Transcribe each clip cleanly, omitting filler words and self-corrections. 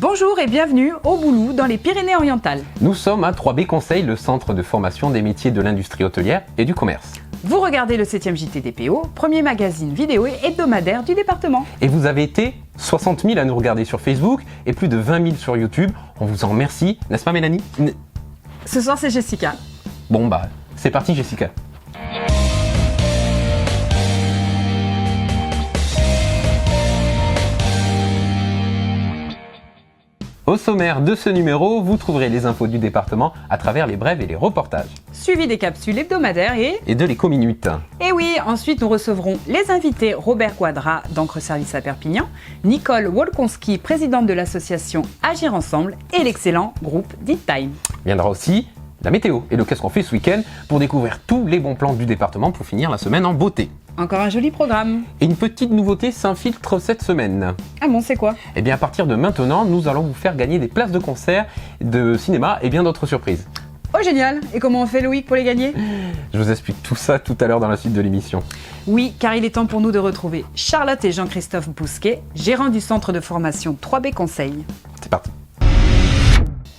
Bonjour et bienvenue au Boulou dans les Pyrénées-Orientales. Nous sommes à 3B Conseil, le centre de formation des métiers de l'industrie hôtelière et du commerce. Vous regardez le 7e JT DPO, premier magazine vidéo et hebdomadaire du département. Et vous avez été 60 000 à nous regarder sur Facebook et plus de 20 000 sur YouTube. On vous en remercie, n'est-ce pas Mélanie? Ce soir c'est Jessica. Bon bah, c'est parti Jessica. Au sommaire de ce numéro, vous trouverez les infos du département à travers les brèves et les reportages. Suivi des capsules hebdomadaires Et de l'éco-minute. Et oui, ensuite nous recevrons les invités Robert Quadra d'Encre Service à Perpignan, Nicole Wolkonski, présidente de l'association Agir Ensemble et l'excellent groupe Deep Time. Viendra aussi la météo et le qu'est-ce qu'on fait ce week-end pour découvrir tous les bons plans du département pour finir la semaine en beauté. Encore un joli programme. Et une petite nouveauté s'infiltre cette semaine. Ah bon, c'est quoi? Eh bien à partir de maintenant, nous allons vous faire gagner des places de concert, de cinéma et bien d'autres surprises. Oh génial! Et comment on fait Loïc pour les gagner? Je vous explique tout ça tout à l'heure dans la suite de l'émission. Oui, car il est temps pour nous de retrouver Charlotte et Jean-Christophe Bousquet, gérants du centre de formation 3B Conseil. C'est parti.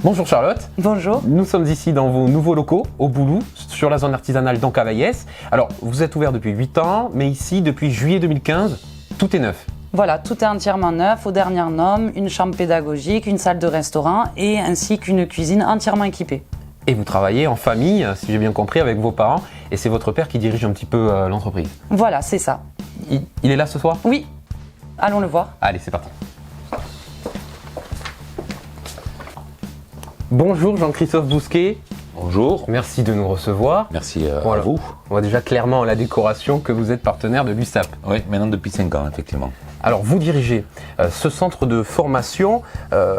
Bonjour Charlotte. Bonjour. Nous sommes ici dans vos nouveaux locaux, au Boulou, sur la zone artisanale d'Encavaillès. Alors, vous êtes ouvert depuis 8 ans, mais ici, depuis juillet 2015, tout est neuf. Voilà, tout est entièrement neuf, aux dernières normes, une chambre pédagogique, une salle de restaurant et ainsi qu'une cuisine entièrement équipée. Et vous travaillez en famille, si j'ai bien compris, avec vos parents, et c'est votre père qui dirige un petit peu l'entreprise. Voilà, c'est ça. Il est là ce soir? Oui, allons le voir. Allez, c'est parti. Bonjour Jean-Christophe Bousquet. Bonjour. Merci de nous recevoir. Merci Voilà. à vous. On voit déjà clairement à la décoration que vous êtes partenaire de l'USAP. Oui, maintenant depuis 5 ans, effectivement. Alors vous dirigez ce centre de formation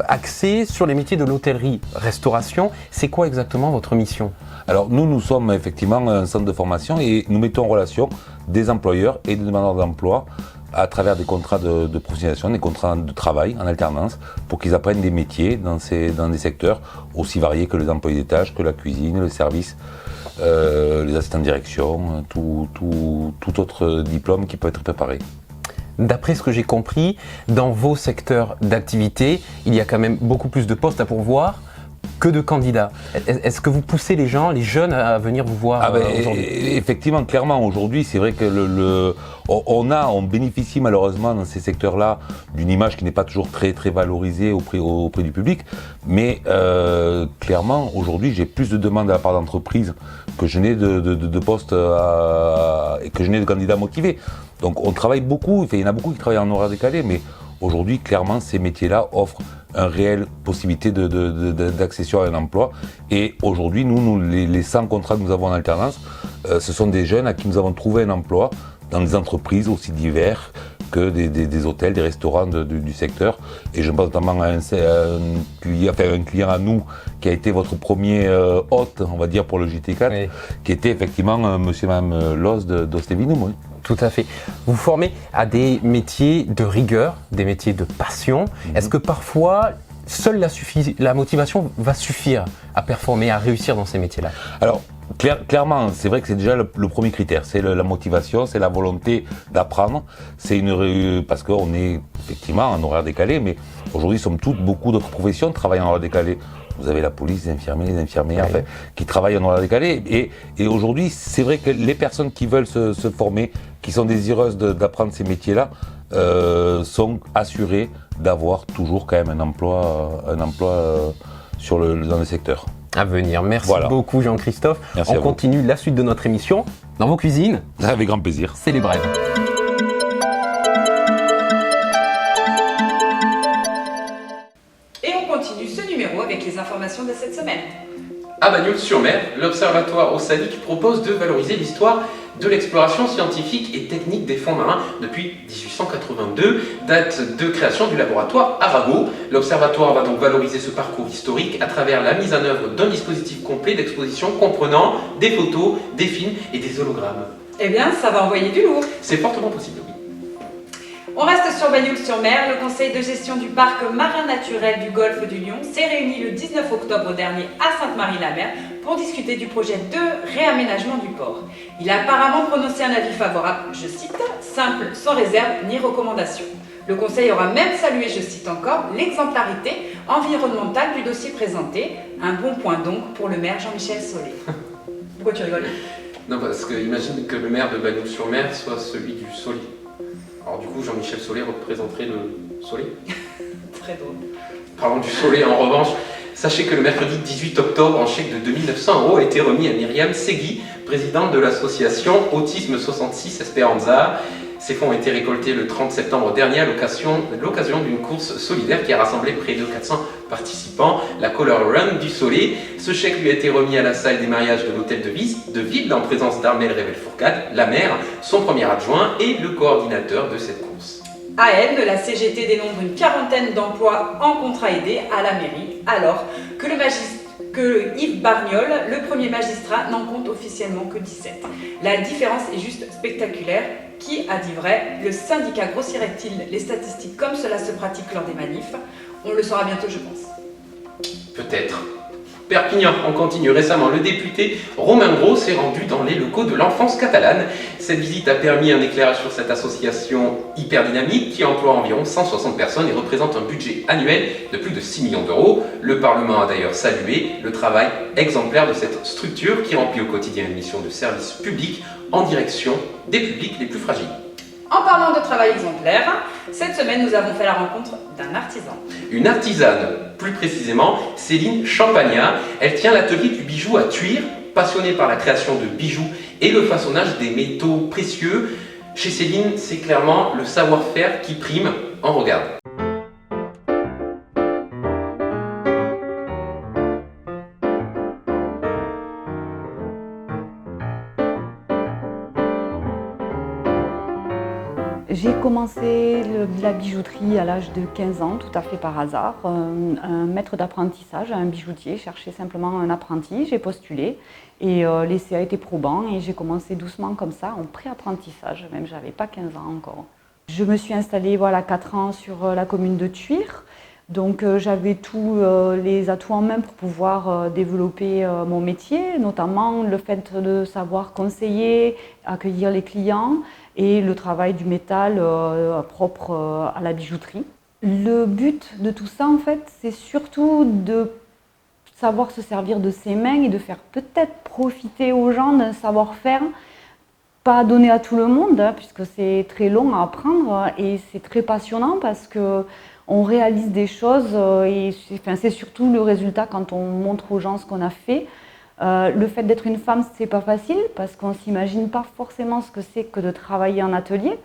axé sur les métiers de l'hôtellerie-restauration. C'est quoi exactement votre mission? Alors nous sommes effectivement un centre de formation et nous mettons en relation des employeurs et des demandeurs d'emploi à travers des contrats de professionnalisation, des contrats de travail en alternance pour qu'ils apprennent des métiers dans des secteurs aussi variés que les employés d'étage, que la cuisine, le service, les assistants de direction, tout autre diplôme qui peut être préparé. D'après ce que j'ai compris, dans vos secteurs d'activité, il y a quand même beaucoup plus de postes à pourvoir que de candidats. Est-ce que vous poussez les gens, les jeunes, à venir vous voir aujourd'hui? Effectivement, clairement, aujourd'hui, c'est vrai que on bénéficie malheureusement dans ces secteurs-là d'une image qui n'est pas toujours très valorisée auprès du public, mais clairement, aujourd'hui, j'ai plus de demandes à la part d'entreprises que je n'ai de postes et que je n'ai de candidats motivés. Donc on travaille beaucoup, il y en a beaucoup qui travaillent en horaire décalé, mais aujourd'hui, clairement, ces métiers-là offrent une réelle possibilité d'accession à un emploi. Et aujourd'hui, les 100 contrats que nous avons en alternance, ce sont des jeunes à qui nous avons trouvé un emploi dans des entreprises aussi diverses que des hôtels, des restaurants du secteur. Et je pense notamment à un client à nous qui a été votre premier hôte, on va dire, pour le JT4, oui, qui était effectivement monsieur et madame Loz d'Ostevinum. Oui. Tout à fait. Vous formez à des métiers de rigueur, des métiers de passion. Est-ce que parfois, seule la motivation va suffire à performer, à réussir dans ces métiers-là? Alors, clairement, c'est vrai que c'est déjà le premier critère. C'est la motivation, c'est la volonté d'apprendre. Parce qu'on est effectivement en horaire décalé, mais aujourd'hui, beaucoup d'autres professions travaillent en horaire décalé. Vous avez la police, les infirmiers, les infirmières, oui, qui travaillent en horaire décalé. Et aujourd'hui, c'est vrai que les personnes qui veulent se former, qui sont désireuses d'apprendre ces métiers-là, sont assurées d'avoir toujours quand même un emploi dans le secteur. À venir. Merci beaucoup Jean-Christophe. Merci. On continue la suite de notre émission dans vos cuisines. Avec grand plaisir. C'est les brèves. Et on continue ce numéro avec les informations de cette semaine. À Bagnols-sur-Mer, l'Observatoire océanique propose de valoriser l'histoire de l'exploration scientifique et technique des fonds marins depuis 1882, date de création du laboratoire Arago. L'Observatoire va donc valoriser ce parcours historique à travers la mise en œuvre d'un dispositif complet d'exposition comprenant des photos, des films et des hologrammes. Eh bien, ça va envoyer du lourd. C'est fortement possible, oui. On reste sur Bagnols-sur-Mer. Le conseil de gestion du parc marin naturel du golfe du Lion s'est réuni le 19 octobre dernier à Sainte-Marie-la-Mer pour discuter du projet de réaménagement du port. Il a apparemment prononcé un avis favorable, je cite, « simple, sans réserve ni recommandation ». Le conseil aura même salué, je cite encore, l'exemplarité environnementale du dossier présenté. Un bon point donc pour le maire Jean-Michel Solé. Pourquoi tu rigoles? Non, parce que imagine que le maire de Bagnols-sur-Mer soit celui du Solé. Alors du coup, Jean-Michel Solé représenterait le Solé. Très drôle. Parlons du Solé en revanche. Sachez que le mercredi 18 octobre, un chèque de 2900 € a été remis à Myriam Segui, présidente de l'association Autisme 66 Esperanza. Ces fonds ont été récoltés le 30 septembre dernier à l'occasion d'une course solidaire qui a rassemblé près de 400 participants, la Color Run du Solé. Ce chèque lui a été remis à la salle des mariages de l'hôtel de ville en présence d'Armel Revel-Fourcade, la maire, son premier adjoint et le coordinateur de cette course. À Aisne, la CGT dénombre une quarantaine d'emplois en contrat aidé à la mairie, alors que Yves Barniol, le premier magistrat, n'en compte officiellement que 17. La différence est juste spectaculaire. Qui a dit vrai? Le syndicat grossirait-il les statistiques comme cela se pratique lors des manifs? On le saura bientôt, je pense. Peut-être. Perpignan, on continue. Récemment, le député Romain Gros s'est rendu dans les locaux de l'enfance catalane. Cette visite a permis un éclairage sur cette association hyper dynamique qui emploie environ 160 personnes et représente un budget annuel de plus de 6 millions d'euros. Le Parlement a d'ailleurs salué le travail exemplaire de cette structure qui remplit au quotidien une mission de service public en direction des publics les plus fragiles. En parlant de travail exemplaire, cette semaine nous avons fait la rencontre d'un artisan. Une artisane, plus précisément Céline Champagnat. Elle tient l'atelier du bijou à Thuir, passionnée par la création de bijoux et le façonnage des métaux précieux. Chez Céline, c'est clairement le savoir-faire qui prime. On regarde. J'ai commencé la bijouterie à l'âge de 15 ans, tout à fait par hasard. Un maître d'apprentissage, un bijoutier, cherchait simplement un apprenti. J'ai postulé et l'essai a été probant et j'ai commencé doucement comme ça, en pré-apprentissage, même j'avais pas 15 ans encore. Je me suis installée 4 ans sur la commune de Thuir. Donc j'avais tous les atouts en main pour pouvoir développer mon métier, notamment le fait de savoir conseiller, accueillir les clients et le travail du métal propre à la bijouterie. Le but de tout ça, en fait, c'est surtout de savoir se servir de ses mains et de faire peut-être profiter aux gens d'un savoir-faire pas donné à tout le monde, puisque c'est très long à apprendre et c'est très passionnant parce que on réalise des choses et c'est surtout le résultat quand on montre aux gens ce qu'on a fait. Le fait d'être une femme, c'est pas facile parce qu'on s'imagine pas forcément ce que c'est que de travailler en atelier.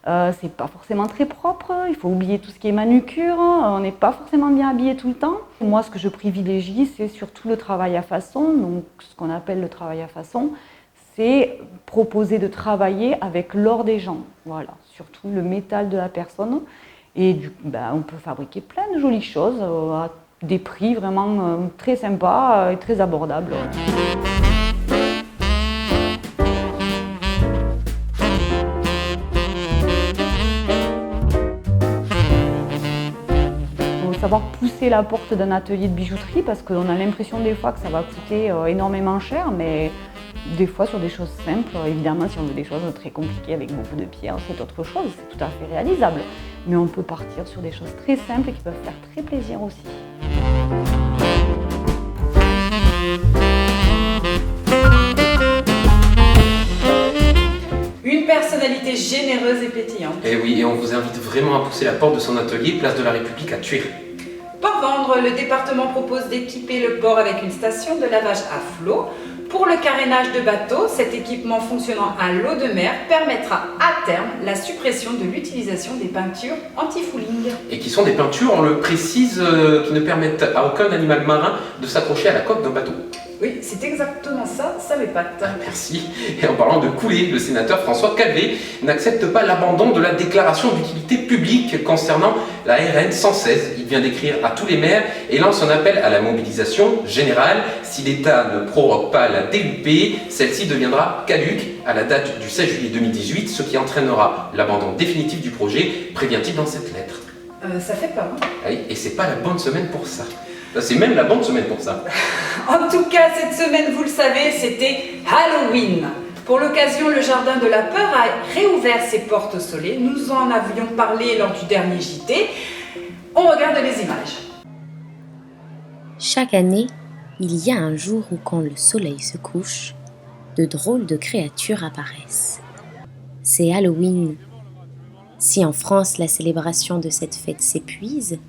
C'est pas forcément très propre, il faut oublier tout ce qui est manucure, on n'est pas forcément bien habillé tout le temps. Moi, ce que je privilégie, c'est surtout le travail à façon. Donc, ce qu'on appelle le travail à façon, c'est proposer de travailler avec l'or des gens. Voilà, surtout le métal de la personne. Et on peut fabriquer plein de jolies choses à des prix vraiment très sympas et très abordables. Il faut savoir pousser la porte d'un atelier de bijouterie parce qu'on a l'impression des fois que ça va coûter énormément cher, mais des fois sur des choses simples. Évidemment, si on veut des choses très compliquées avec beaucoup de pierres, c'est autre chose, c'est tout à fait réalisable. Mais on peut partir sur des choses très simples et qui peuvent faire très plaisir aussi. Une personnalité généreuse et pétillante. Et oui, et on vous invite vraiment à pousser la porte de son atelier, place de la République à Thuir. Pour vendre, le département propose d'équiper le port avec une station de lavage à flot. Pour le carénage de bateaux, cet équipement fonctionnant à l'eau de mer permettra à terme la suppression de l'utilisation des peintures anti-fouling. Et qui sont des peintures, on le précise, qui ne permettent à aucun animal marin de s'accrocher à la coque d'un bateau. Oui, c'est exactement ça, ça m'épate. Merci. Et en parlant de couler, le sénateur François Calvet n'accepte pas l'abandon de la déclaration d'utilité publique concernant la RN 116. Il vient d'écrire à tous les maires et lance un appel à la mobilisation générale. Si l'État ne prorogue pas la DUP, celle-ci deviendra caduque à la date du 16 juillet 2018, ce qui entraînera l'abandon définitif du projet, prévient-il dans cette lettre. Ça fait peur. Oui, et c'est pas la bonne semaine pour ça. C'est même la bonne semaine pour ça. En tout cas, cette semaine, vous le savez, c'était Halloween. Pour l'occasion, le Jardin de la Peur a réouvert ses portes au soleil. Nous en avions parlé lors du dernier JT. On regarde les images. Chaque année, il y a un jour où quand le soleil se couche, de drôles de créatures apparaissent. C'est Halloween. Si en France la célébration de cette fête s'épuise,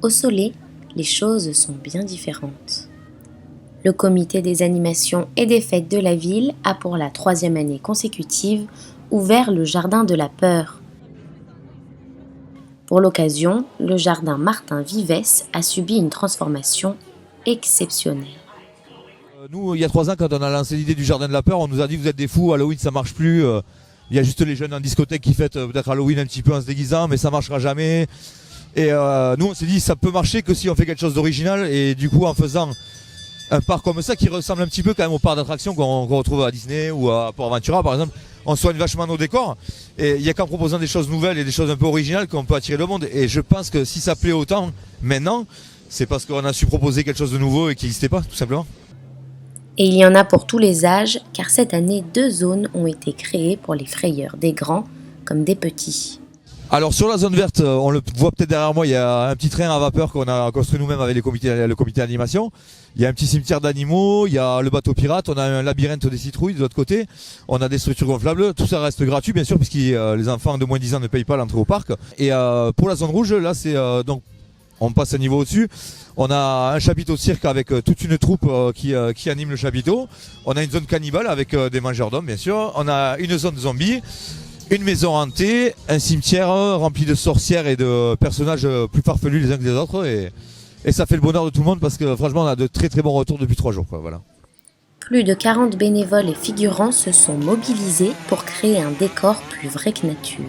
au Soleil, les choses sont bien différentes. Le comité des animations et des fêtes de la ville a pour la 3e année consécutive ouvert le Jardin de la Peur. Pour l'occasion, le jardin Martin Vivès a subi une transformation exceptionnelle. Nous, il y a 3 ans, quand on a lancé l'idée du Jardin de la Peur, on nous a dit vous êtes des fous, Halloween ça marche plus. Il y a juste les jeunes en discothèque qui fêtent peut-être Halloween un petit peu en se déguisant, mais ça marchera jamais. Et nous, on s'est dit ça peut marcher que si on fait quelque chose d'original. Et du coup, en faisant un parc comme ça qui ressemble un petit peu quand même au parc d'attractions qu'on retrouve à Disney ou à Port Aventura par exemple, on soigne vachement nos décors. Et il n'y a qu'en proposant des choses nouvelles et des choses un peu originales qu'on peut attirer le monde. Et je pense que si ça plaît autant maintenant, c'est parce qu'on a su proposer quelque chose de nouveau et qui n'existait pas, tout simplement. Et il y en a pour tous les âges, car cette année, 2 zones ont été créées pour les frayeurs des grands comme des petits. Alors sur la zone verte, on le voit peut-être derrière moi, il y a un petit train à vapeur qu'on a construit nous-mêmes avec le comité d'animation. Il y a un petit cimetière d'animaux, il y a le bateau pirate, on a un labyrinthe des citrouilles de l'autre côté, on a des structures gonflables, tout ça reste gratuit bien sûr puisque les enfants de moins de 10 ans ne payent pas l'entrée au parc. Et pour la zone rouge, là c'est donc on passe un niveau au-dessus. On a un chapiteau de cirque avec toute une troupe qui anime le chapiteau. On a une zone cannibale avec des mangeurs d'hommes bien sûr. On a une zone zombie. Une maison hantée, un cimetière rempli de sorcières et de personnages plus farfelus les uns que les autres et ça fait le bonheur de tout le monde parce que franchement on a de très très bons retours depuis 3 jours. Voilà. Plus de 40 bénévoles et figurants se sont mobilisés pour créer un décor plus vrai que nature.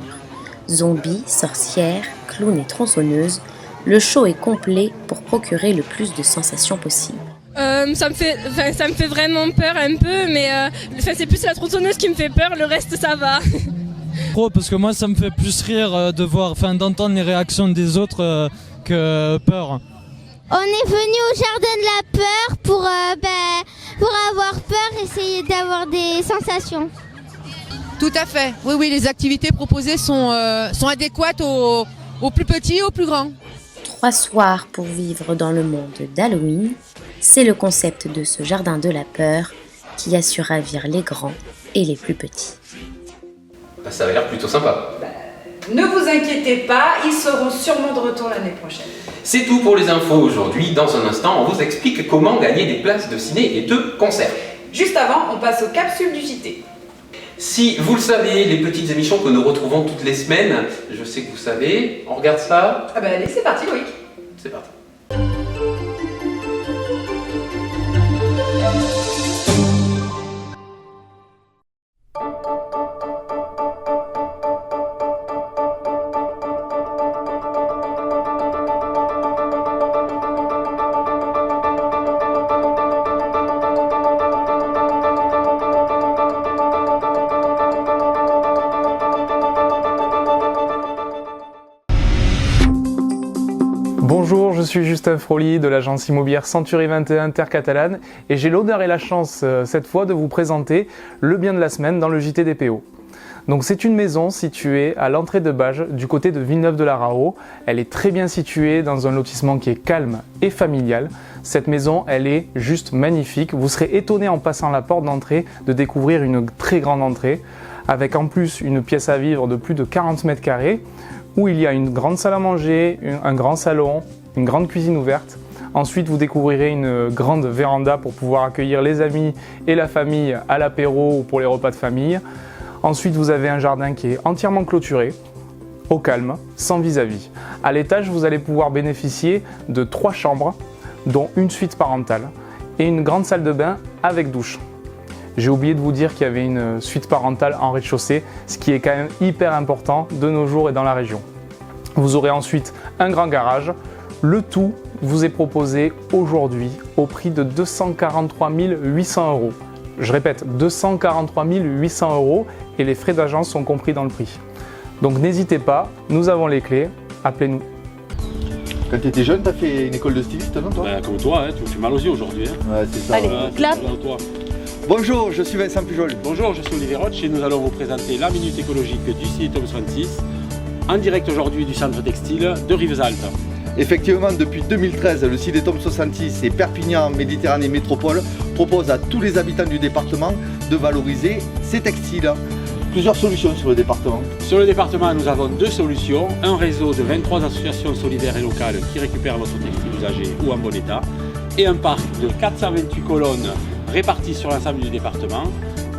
Zombies, sorcières, clowns et tronçonneuses, le show est complet pour procurer le plus de sensations possibles. Ça me fait vraiment peur un peu, mais c'est plus la tronçonneuse qui me fait peur, le reste ça va. Parce que moi ça me fait plus rire d'entendre les réactions des autres que peur. On est venu au Jardin de la Peur pour avoir peur, essayer d'avoir des sensations. Tout à fait, oui, les activités proposées sont adéquates aux plus petits et aux plus grands. 3 soirs pour vivre dans le monde d'Halloween, c'est le concept de ce Jardin de la Peur qui a su ravir les grands et les plus petits. Ça avait l'air plutôt sympa. Ne vous inquiétez pas, ils seront sûrement de retour l'année prochaine. C'est tout pour les infos aujourd'hui. Dans un instant, on vous explique comment gagner des places de ciné et de concert. Juste avant, on passe aux capsules du JT. Si vous le savez, les petites émissions que nous retrouvons toutes les semaines, je sais que vous savez, on regarde ça. Ah bah allez, c'est parti Loïc. C'est parti. Bonjour, je suis Justin Froli de l'agence immobilière Century 21 Terre Catalane et j'ai l'honneur et la chance cette fois de vous présenter le bien de la semaine dans le JT des PO. Donc c'est une maison située à l'entrée de Bages du côté de Villeneuve-de-la-Raho. Elle est très bien située dans un lotissement qui est calme et familial. Cette maison, elle est juste magnifique. Vous serez étonné en passant la porte d'entrée de découvrir une très grande entrée avec en plus une pièce à vivre de plus de 40 mètres carrés où il y a une grande salle à manger, un grand salon, une grande cuisine ouverte. Ensuite, vous découvrirez une grande véranda pour pouvoir accueillir les amis et la famille à l'apéro ou pour les repas de famille. Ensuite, vous avez un jardin qui est entièrement clôturé, au calme, sans vis-à-vis. À l'étage, vous allez pouvoir bénéficier de 3 chambres, dont une suite parentale et une grande salle de bain avec douche. J'ai oublié de vous dire qu'il y avait une suite parentale en rez-de-chaussée, ce qui est quand même hyper important de nos jours et dans la région. Vous aurez ensuite un grand garage. Le tout vous est proposé aujourd'hui au prix de 243 800 €. Je répète, 243 800 € et les frais d'agence sont compris dans le prix. Donc n'hésitez pas, nous avons les clés, appelez-nous. Quand tu étais jeune, tu as fait une école de styliste, non toi? Comme toi, tu me fais mal aux yeux aujourd'hui. Ouais, c'est ça. Allez, clap. Bonjour, je suis Vincent Pujol. Bonjour, je suis Olivier Roche et nous allons vous présenter la minute écologique du site Tom 26 en direct aujourd'hui du centre textile de Rivesaltes. Effectivement, depuis 2013, le CIDETOM 66 et Perpignan Méditerranée Métropole proposent à tous les habitants du département de valoriser ces textiles. Plusieurs solutions sur le département. Sur le département, nous avons 2 solutions. Un réseau de 23 associations solidaires et locales qui récupèrent notre textile usagé ou en bon état. Et un parc de 428 colonnes réparties sur l'ensemble du département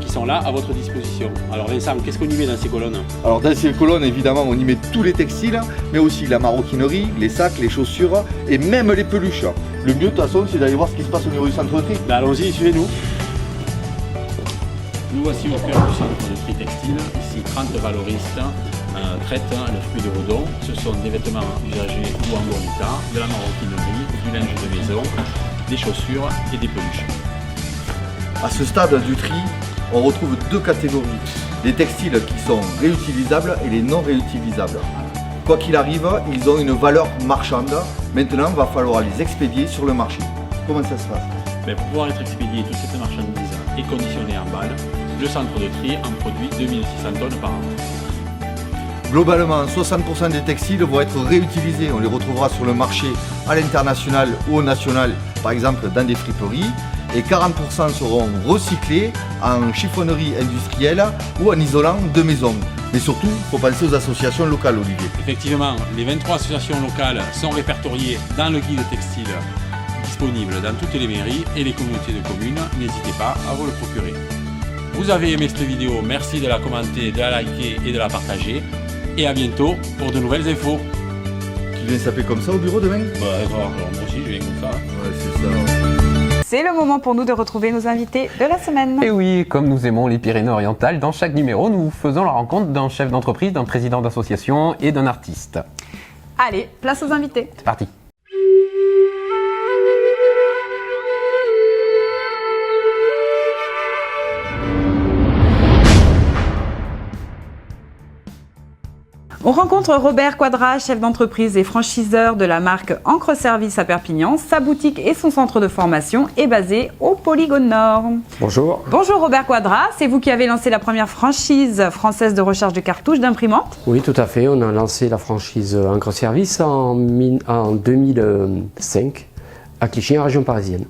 qui sont là à votre disposition. Alors Vincent, qu'est-ce qu'on y met dans ces colonnes? Alors dans ces colonnes, évidemment, on y met tous les textiles, mais aussi la maroquinerie, les sacs, les chaussures et même les peluches. Le mieux de toute façon, c'est d'aller voir ce qui se passe au niveau du centre de tri. Ben, allons-y, suivez-nous. Nous voici au cœur du centre de tri textile. Ici, 30 valoristes traitent le fruit de redon. Ce sont des vêtements usagés ou en bon état, de la maroquinerie, du linge de maison, des chaussures et des peluches. À ce stade du tri, on retrouve 2 catégories. Les textiles qui sont réutilisables et les non réutilisables. Quoi qu'il arrive, ils ont une valeur marchande. Maintenant, il va falloir les expédier sur le marché. Comment ça se passe? Mais pour pouvoir être expédié, toute cette marchandise est conditionnée en balles. Le centre de tri en produit 2600 tonnes par an. Globalement, 60% des textiles vont être réutilisés. On les retrouvera sur le marché à l'international ou au national, par exemple dans des friperies. Et 40% seront recyclés en chiffonnerie industrielle ou en isolant de maison. Mais surtout, il faut penser aux associations locales, Olivier. Effectivement, les 23 associations locales sont répertoriées dans le guide textile disponible dans toutes les mairies et les communautés de communes. N'hésitez pas à vous le procurer. Vous avez aimé cette vidéo, merci de la commenter, de la liker et de la partager. Et à bientôt pour de nouvelles infos. Tu viens s'appeler comme ça au bureau demain? Moi aussi je viens comme ça. Ouais, c'est ça. C'est le moment pour nous de retrouver nos invités de la semaine. Et oui, comme nous aimons les Pyrénées-Orientales, dans chaque numéro, nous faisons la rencontre d'un chef d'entreprise, d'un président d'association et d'un artiste. Allez, place aux invités. C'est parti. On rencontre Robert Quadra, chef d'entreprise et franchiseur de la marque Encre Service à Perpignan. Sa boutique et son centre de formation est basé au Polygone Nord. Bonjour. Bonjour Robert Quadra, c'est vous qui avez lancé la première franchise française de recharge de cartouches d'imprimantes? Oui, tout à fait. On a lancé la franchise Encre Service en 2005 à Clichy, en région parisienne.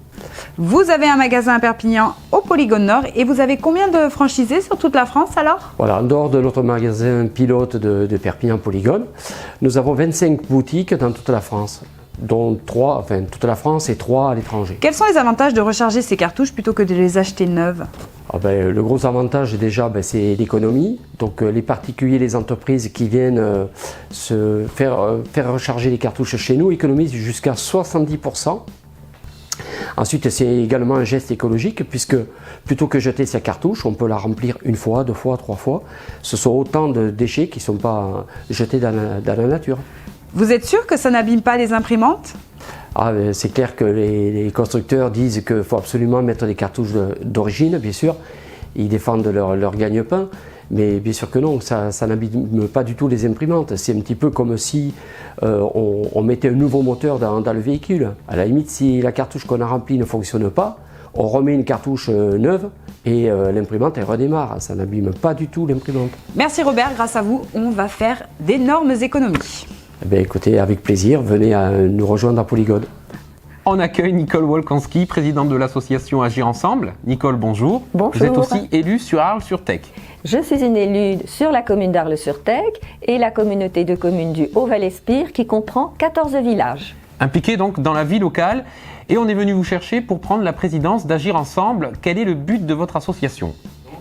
Vous avez un magasin à Perpignan au Polygone Nord et vous avez combien de franchisés sur toute la France alors? Voilà, en dehors de notre magasin pilote de Perpignan Polygone, nous avons 25 boutiques dans toute la France, dont 3, enfin toute la France et 3 à l'étranger. Quels sont les avantages de recharger ces cartouches plutôt que de les acheter neuves? Le gros avantage déjà, c'est l'économie. Donc les particuliers, les entreprises qui viennent se faire recharger les cartouches chez nous économisent jusqu'à 70%. Ensuite, c'est également un geste écologique puisque plutôt que jeter sa cartouche, on peut la remplir 1 fois, 2 fois, 3 fois. Ce sont autant de déchets qui ne sont pas jetés dans la nature. Vous êtes sûr que ça n'abîme pas les imprimantes? C'est clair que les constructeurs disent qu'il faut absolument mettre des cartouches d'origine, bien sûr. Ils défendent leur gagne-pain. Mais bien sûr que non, ça n'abîme pas du tout les imprimantes. C'est un petit peu comme si on mettait un nouveau moteur dans le véhicule. À la limite, si la cartouche qu'on a remplie ne fonctionne pas, on remet une cartouche neuve et l'imprimante elle redémarre. Ça n'abîme pas du tout l'imprimante. Merci Robert, grâce à vous, on va faire d'énormes économies. Écoutez, avec plaisir, venez nous rejoindre à Polygone. On accueille Nicole Wolkanski, présidente de l'association Agir Ensemble. Nicole, bonjour. Bonjour. Vous êtes aussi élue sur Arles-sur-Tech. Je suis une élue sur la commune d'Arles-sur-Tech et la communauté de communes du Haut-Val-Espire qui comprend 14 villages. Impliquée donc dans la vie locale, et on est venu vous chercher pour prendre la présidence d'Agir Ensemble. Quel est le but de votre association ?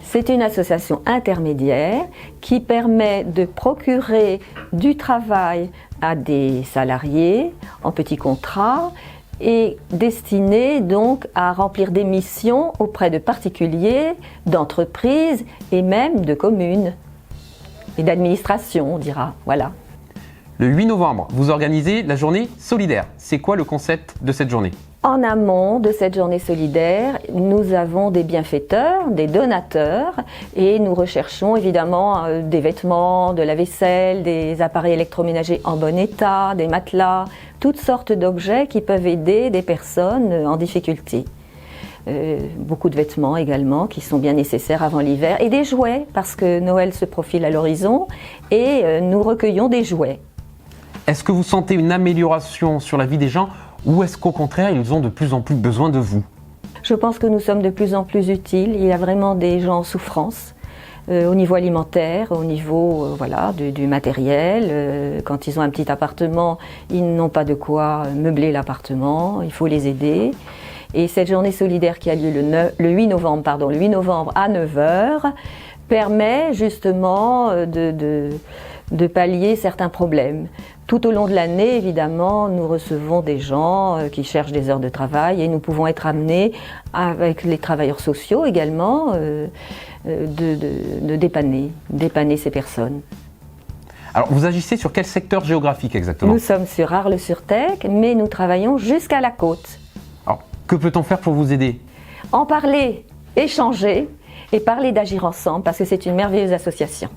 C'est une association intermédiaire qui permet de procurer du travail à des salariés en petit contrat et destinée donc à remplir des missions auprès de particuliers, d'entreprises et même de communes et d'administrations, on dira. Voilà. Le 8 novembre, vous organisez la journée solidaire. C'est quoi le concept de cette journée ? En amont de cette journée solidaire, nous avons des bienfaiteurs, des donateurs et nous recherchons évidemment des vêtements, de la vaisselle, des appareils électroménagers en bon état, des matelas, toutes sortes d'objets qui peuvent aider des personnes en difficulté. Beaucoup de vêtements également qui sont bien nécessaires avant l'hiver et des jouets parce que Noël se profile à l'horizon et nous recueillons des jouets. Est-ce que vous sentez une amélioration sur la vie des gens ou est-ce qu'au contraire, ils ont de plus en plus besoin de vous? Je pense que nous sommes de plus en plus utiles. Il y a vraiment des gens en souffrance au niveau alimentaire, au niveau du matériel. Quand ils ont un petit appartement, ils n'ont pas de quoi meubler l'appartement. Il faut les aider. Et cette journée solidaire qui a lieu le 8 novembre à 9h permet justement de pallier certains problèmes. Tout au long de l'année, évidemment, nous recevons des gens qui cherchent des heures de travail et nous pouvons être amenés, avec les travailleurs sociaux également, de dépanner ces personnes. Alors, vous agissez sur quel secteur géographique exactement? Nous sommes sur Arles-sur-Tech, mais nous travaillons jusqu'à la côte. Alors, que peut-on faire pour vous aider? En parler, échanger et parler d'Agir Ensemble, parce que c'est une merveilleuse association.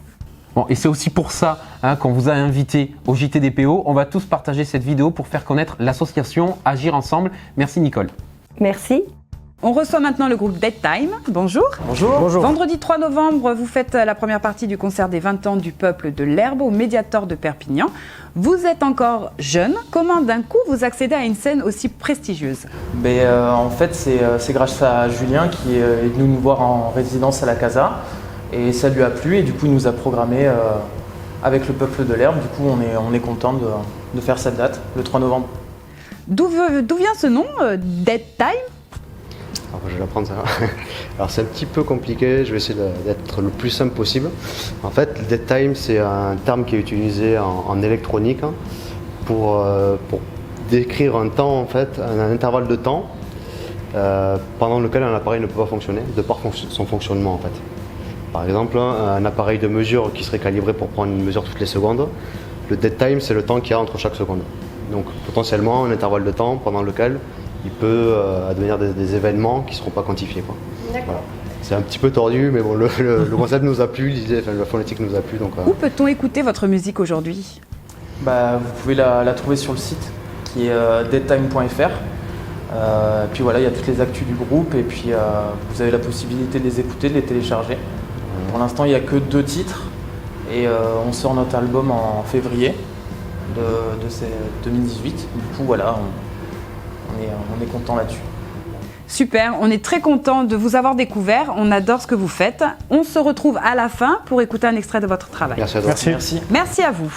Bon, et c'est aussi pour ça qu'on vous a invité au JT des PO. On va tous partager cette vidéo pour faire connaître l'association Agir Ensemble. Merci Nicole. Merci. On reçoit maintenant le groupe Dead Time. Bonjour. Bonjour. Bonjour. Vendredi 3 novembre, vous faites la première partie du concert des 20 ans du peuple de l'herbe au Mediator de Perpignan. Vous êtes encore jeune. Comment d'un coup vous accédez à une scène aussi prestigieuse? En fait, c'est grâce à Julien qui est venu nous voir en résidence à la Casa. Et ça lui a plu et du coup il nous a programmé avec le peuple de l'herbe. Du coup on est content de faire cette date, le 3 novembre. D'où vient ce nom, Dead Time? Alors, je vais l'apprendre ça. Alors c'est un petit peu compliqué, je vais essayer d'être le plus simple possible. En fait, Dead Time c'est un terme qui est utilisé en électronique pour décrire un temps, en fait, un intervalle de temps pendant lequel un appareil ne peut pas fonctionner, de par son fonctionnement en fait. Par exemple, un appareil de mesure qui serait calibré pour prendre une mesure toutes les secondes, le dead time c'est le temps qu'il y a entre chaque seconde. Donc potentiellement un intervalle de temps pendant lequel il peut advenir des événements qui ne seront pas quantifiés. Voilà. C'est un petit peu tordu, mais bon, le concept nous a plu, l'idée, la phonétique nous a plu. Donc, Où peut-on écouter votre musique aujourd'hui? Vous pouvez la trouver sur le site qui est deadtime.fr. Puis voilà, il y a toutes les actus du groupe et puis vous avez la possibilité de les écouter, de les télécharger. Pour l'instant, il n'y a que 2 titres et on sort notre album en février de 2018. Du coup, voilà, on est content là-dessus. Super, on est très content de vous avoir découvert, on adore ce que vous faites. On se retrouve à la fin pour écouter un extrait de votre travail. Merci à toi. Merci à vous.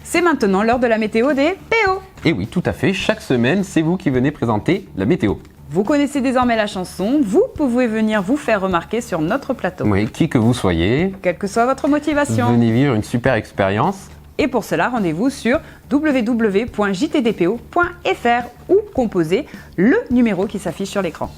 C'est maintenant l'heure de la météo des PO. Et oui, tout à fait, chaque semaine, c'est vous qui venez présenter la météo. Vous connaissez désormais la chanson, vous pouvez venir vous faire remarquer sur notre plateau. Oui, qui que vous soyez, quelle que soit votre motivation. Venez vivre une super expérience. Et pour cela, rendez-vous sur www.jtdpo.fr ou composez le numéro qui s'affiche sur l'écran.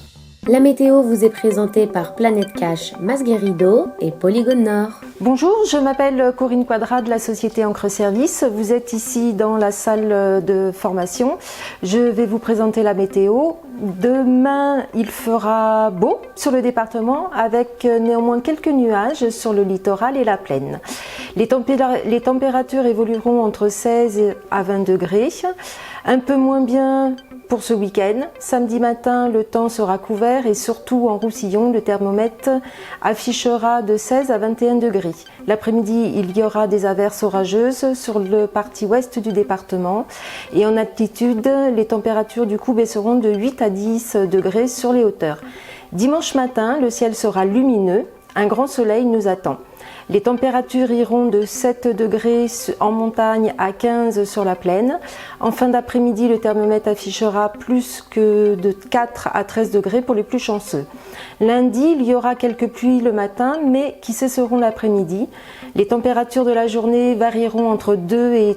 La météo vous est présentée par Planète Cash, Masguerido et Polygone Nord. Bonjour, je m'appelle Corinne Quadrat de la société Encre Service. Vous êtes ici dans la salle de formation. Je vais vous présenter la météo. Demain, il fera beau sur le département avec néanmoins quelques nuages sur le littoral et la plaine. Les températures évolueront entre 16 à 20 degrés. Un peu moins bien pour ce week-end. Samedi matin, le temps sera couvert et surtout en Roussillon, le thermomètre affichera de 16 à 21 degrés. L'après-midi, il y aura des averses orageuses sur le parti ouest du département et en altitude, les températures du coup baisseront de 8 à 10 degrés sur les hauteurs. Dimanche matin, le ciel sera lumineux, un grand soleil nous attend. Les températures iront de 7 degrés en montagne à 15 sur la plaine. En fin d'après-midi, le thermomètre affichera plus que de 4 à 13 degrés pour les plus chanceux. Lundi, il y aura quelques pluies le matin, mais qui cesseront l'après-midi. Les températures de la journée varieront entre 2 et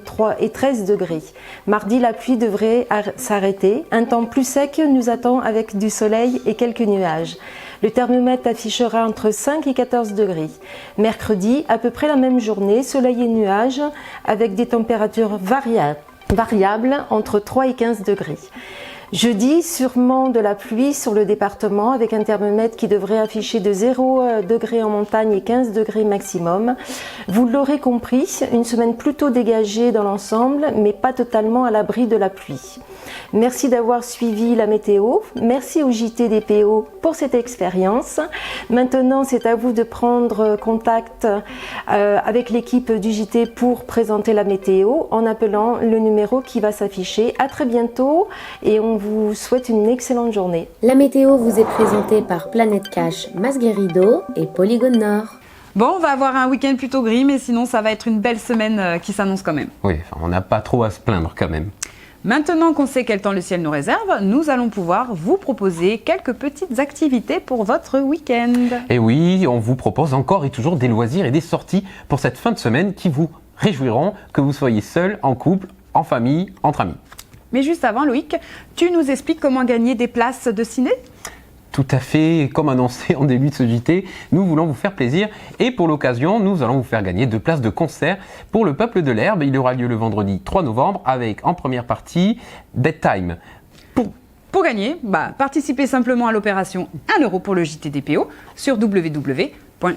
13 degrés. Mardi, la pluie devrait s'arrêter. Un temps plus sec nous attend avec du soleil et quelques nuages. Le thermomètre affichera entre 5 et 14 degrés. Mercredi, à peu près la même journée, soleil et nuages avec des températures variables entre 3 et 15 degrés. Jeudi, sûrement de la pluie sur le département avec un thermomètre qui devrait afficher de 0 degrés en montagne et 15 degrés maximum. Vous l'aurez compris, une semaine plutôt dégagée dans l'ensemble, mais pas totalement à l'abri de la pluie. Merci d'avoir suivi la météo. Merci au JT des PO pour cette expérience. Maintenant, c'est à vous de prendre contact avec l'équipe du JT pour présenter la météo en appelant le numéro qui va s'afficher. À très bientôt et on vous souhaite une excellente journée. La météo vous est présentée par Planète Cash, Masguerido et Polygone Nord. Bon, on va avoir un week-end plutôt gris, mais sinon ça va être une belle semaine qui s'annonce quand même. Oui, on n'a pas trop à se plaindre quand même. Maintenant qu'on sait quel temps le ciel nous réserve, nous allons pouvoir vous proposer quelques petites activités pour votre week-end. Et oui, on vous propose encore et toujours des loisirs et des sorties pour cette fin de semaine qui vous réjouiront, que vous soyez seul, en couple, en famille, entre amis. Mais juste avant, Loïc, tu nous expliques comment gagner des places de ciné ? Tout à fait, comme annoncé en début de ce JT, nous voulons vous faire plaisir et pour l'occasion, nous allons vous faire gagner 2 places de concert pour le Peuple de l'Herbe. Il aura lieu le vendredi 3 novembre avec en première partie Dead Time. Pour gagner, participez simplement à l'opération 1 € pour le JTDPO sur www.jtdpo.fr.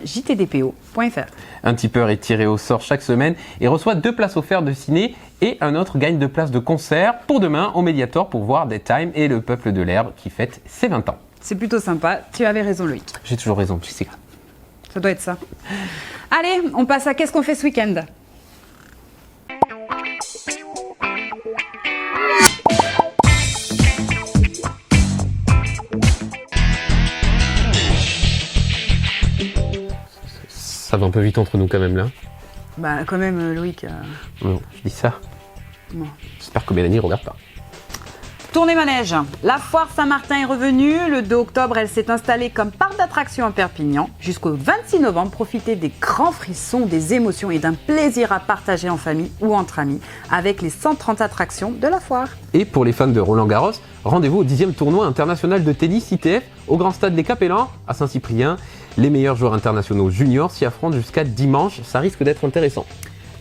Un tipeur est tiré au sort chaque semaine et reçoit 2 places offertes de ciné et un autre gagne 2 places de concert pour demain au Mediator pour voir Dead Time et le Peuple de l'Herbe qui fête ses 20 ans. C'est plutôt sympa, tu avais raison Loïc. J'ai toujours raison, tu sais. Ça doit être ça. Allez, on passe à qu'est-ce qu'on fait ce week-end ? Ça va un peu vite entre nous quand même là. Quand même Loïc. Bon, je dis ça. Bon. J'espère que Mélanie ne regarde pas. Tournée manège. La foire Saint-Martin est revenue. Le 2 octobre, elle s'est installée comme parc d'attractions à Perpignan. Jusqu'au 26 novembre, profitez des grands frissons, des émotions et d'un plaisir à partager en famille ou entre amis avec les 130 attractions de la foire. Et pour les fans de Roland-Garros, rendez-vous au 10e tournoi international de tennis ITF au Grand Stade Les Capellans à Saint-Cyprien. Les meilleurs joueurs internationaux juniors s'y affrontent jusqu'à dimanche. Ça risque d'être intéressant.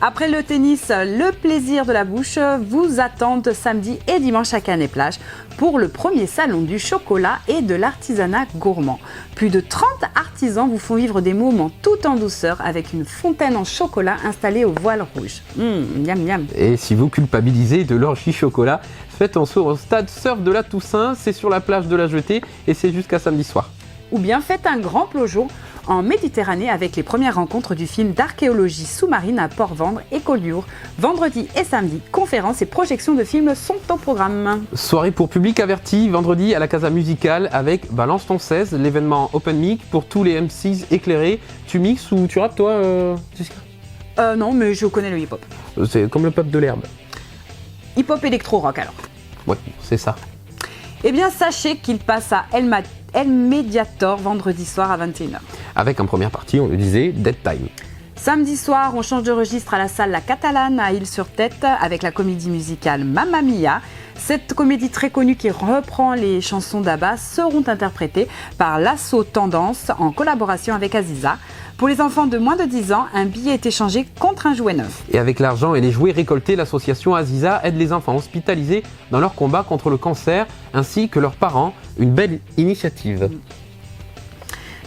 Après le tennis, le plaisir de la bouche vous attendent samedi et dimanche à Canet-Plage pour le premier salon du chocolat et de l'artisanat gourmand. Plus de 30 artisans vous font vivre des moments tout en douceur avec une fontaine en chocolat installée au voile rouge. Miam miam. Et si vous culpabilisez de l'orgie chocolat, faites un saut au stade surf de la Toussaint, c'est sur la plage de la Jetée et c'est jusqu'à samedi soir. Ou bien faites un grand plongeon en Méditerranée avec les premières rencontres du film d'archéologie sous-marine à Port-Vendre et Collioure. Vendredi et samedi, conférences et projections de films sont au programme. Soirée pour public averti, vendredi à la Casa Musicale avec Balance ton 16, l'événement Open Mic pour tous les MCs éclairés. Tu mixes ou tu rappes toi, Jessica ? Non, mais je connais le hip-hop. C'est comme le Peuple de l'Herbe. Hip-hop électro-rock alors. Ouais, c'est ça. Eh bien, sachez qu'il passe à El Mediator vendredi soir à 21h. Avec en première partie, on le disait, Dead Time. Samedi soir, on change de registre à la salle La Catalane à Île-sur-Tête avec la comédie musicale Mamma Mia. Cette comédie très connue qui reprend les chansons d'Abba seront interprétées par l'Asso Tendance en collaboration avec Aziza. Pour les enfants de moins de 10 ans, un billet est échangé contre un jouet neuf. Et avec l'argent et les jouets récoltés, l'association Aziza aide les enfants hospitalisés dans leur combat contre le cancer ainsi que leurs parents. Une belle initiative.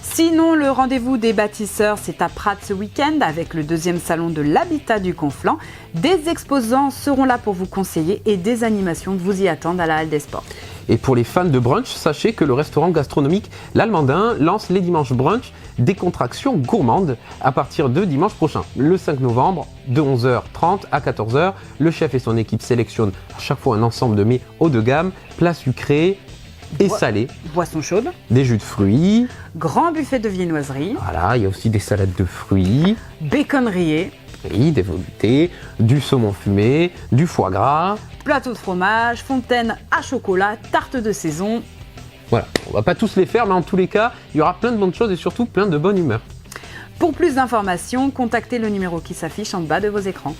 Sinon, le rendez-vous des bâtisseurs, c'est à Prat ce week-end avec le 2e salon de l'habitat du Conflent. Des exposants seront là pour vous conseiller et des animations vous y attendent à la Halle des Sports. Et pour les fans de brunch, sachez que le restaurant gastronomique L'Almandin lance les dimanches brunch des contractions gourmandes à partir de dimanche prochain, le 5 novembre, de 11h30 à 14h. Le chef et son équipe sélectionnent à chaque fois un ensemble de mets haut de gamme, plats sucrés et salés. Boissons chaudes. Des jus de fruits. Grand buffet de viennoiserie. Voilà, il y a aussi des salades de fruits. Bacon rayé. Oui, des veloutés, du saumon fumé, du foie gras. Plateau de fromage, fontaine à chocolat, tarte de saison. Voilà, on va pas tous les faire, mais en tous les cas, il y aura plein de bonnes choses et surtout plein de bonne humeur. Pour plus d'informations, contactez le numéro qui s'affiche en bas de vos écrans.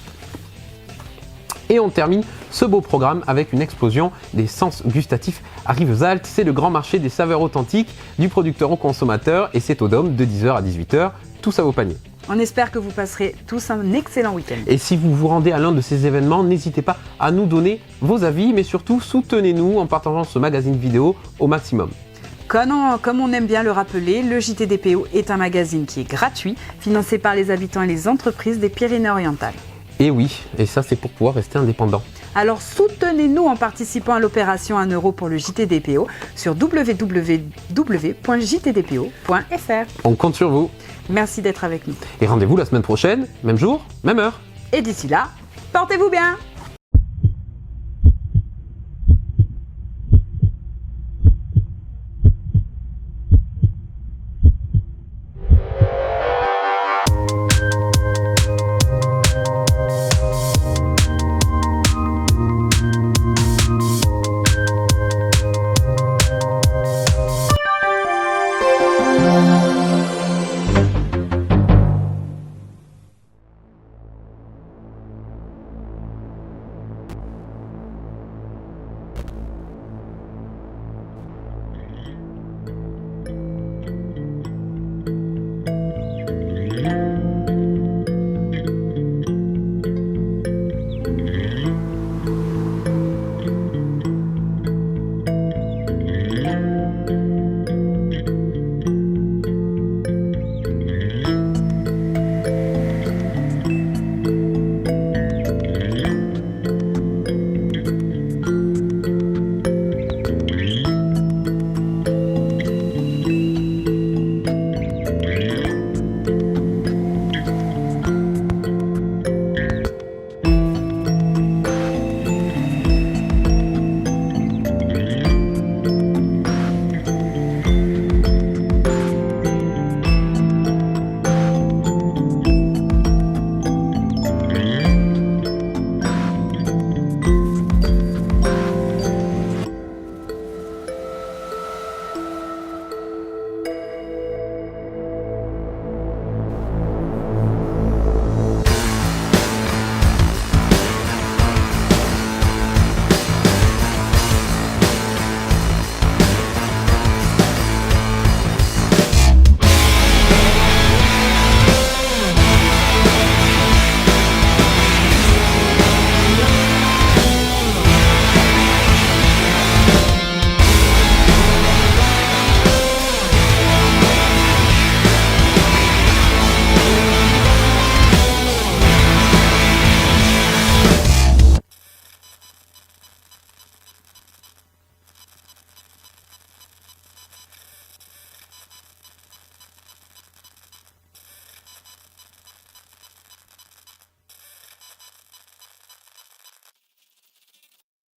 Et on termine ce beau programme avec une explosion des sens gustatifs à Rivesaltes. C'est le grand marché des saveurs authentiques du producteur au consommateur et c'est au Dôme de 10h à 18h. Tout ça au panier. On espère que vous passerez tous un excellent week-end. Et si vous vous rendez à l'un de ces événements, n'hésitez pas à nous donner vos avis, mais surtout soutenez-nous en partageant ce magazine vidéo au maximum. Comme on aime bien le rappeler, le JTDPO est un magazine qui est gratuit, financé par les habitants et les entreprises des Pyrénées-Orientales. Et oui, et ça c'est pour pouvoir rester indépendant. Alors soutenez-nous en participant à l'opération 1 € pour le JTDPO sur www.jtdpo.fr. On compte sur vous. Merci d'être avec nous. Et rendez-vous la semaine prochaine, même jour, même heure. Et d'ici là, portez-vous bien!